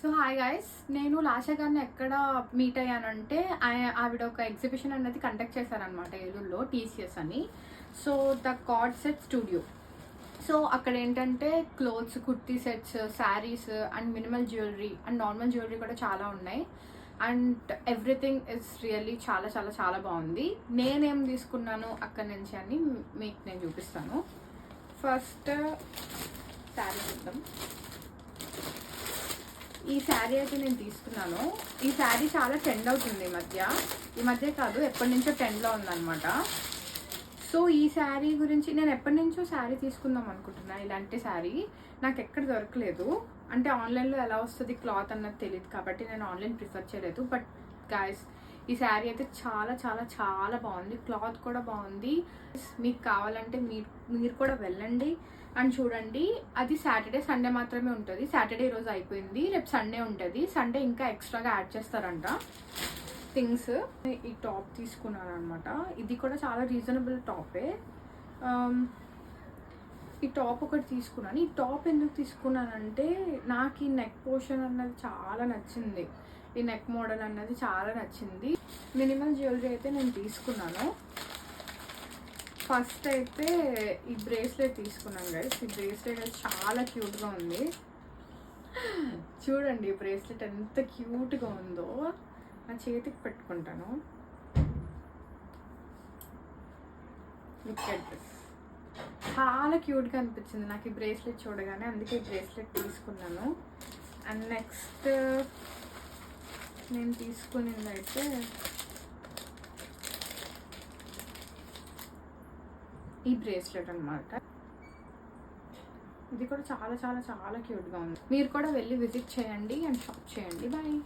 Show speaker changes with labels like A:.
A: So hi guys, నేను లాషా గారిని ఎక్కడ మీట్ అయ్యానంటే ఆవిడ ఒక ఎగ్జిబిషన్ అనేది కండక్ట్ చేశారనమాట ఏలూరులో, టీసీఎస్ అని. So the card set studio. So అక్కడ ఏంటంటే clothes, kurti sets, saris and minimal jewellery and normal jewellery కూడా చాలా ఉన్నాయి. అండ్ ఎవ్రీథింగ్ ఇస్ రియల్లీ చాలా చాలా చాలా బాగుంది. నేనేం తీసుకున్నాను అక్కడి నుంచి అని మీకు నేను చూపిస్తాను. ఫస్ట్ శారీ చూద్దాం. ఈ శారీ అయితే నేను తీసుకున్నాను. ఈ శారీ చాలా ట్రెండ్ అవుతుంది ఈ మధ్య కాదు, ఎప్పటి నుంచో ట్రెండ్లో ఉందన్నమాట. సో ఈ శారీ గురించి నేను ఎప్పటి నుంచో శారీ తీసుకుందాం అనుకుంటున్నా. ఇలాంటి శారీ నాకు ఎక్కడ దొరకలేదు. అంటే ఆన్లైన్లో ఎలా వస్తుంది క్లాత్ అన్నది తెలియదు కాబట్టి నేను ఆన్లైన్ ప్రిఫర్ చేయలేదు. బట్ గాయస్, ఈ శారీ అయితే చాలా చాలా చాలా బాగుంది. క్లాత్ కూడా బాగుంది. మీకు కావాలంటే మీరు కూడా వెళ్ళండి అండ్ చూడండి. అది సాటర్డే సండే మాత్రమే ఉంటుంది. సాటర్డే రోజు అయిపోయింది, రేపు సండే ఉంటుంది. సండే ఇంకా ఎక్స్ట్రాగా యాడ్ చేస్తారంట థింగ్స్. ఈ టాప్ తీసుకున్నాను అనమాట. ఇది కూడా చాలా రీజనబుల్ టాపే. ఈ టాప్ ఒకటి తీసుకున్నాను. ఈ టాప్ ఎందుకు తీసుకున్నానంటే నాకు ఈ నెక్ పోర్షన్ అన్నది చాలా నచ్చింది. ఈ నెక్ మోడల్ అన్నది చాలా నచ్చింది. మినిమల్ జ్యువెలరీ అయితే నేను తీసుకున్నాను. ఫస్ట్ అయితే ఈ బ్రేస్లెట్ తీసుకున్నాను గైస్. ఈ బ్రేస్లెట్ అయితే చాలా క్యూట్గా ఉంది. చూడండి ఈ బ్రేస్లెట్ ఎంత క్యూట్గా ఉందో. నా చేతికి పెట్టుకుంటాను. Look at this. చాలా క్యూట్గా అనిపించింది నాకు ఈ బ్రేస్లెట్ చూడగానే, అందుకే ఈ బ్రేస్లెట్ తీసుకున్నాను. అండ్ నెక్స్ట్ నేను తీసుకునేది అయితే ఈ బ్రేస్లెట్ అనమాట. ఇది కూడా చాలా చాలా చాలా క్యూట్గా ఉంది. మీరు కూడా వెళ్ళి విజిట్ చేయండి అండ్ షాప్ చేయండి. బాయ్.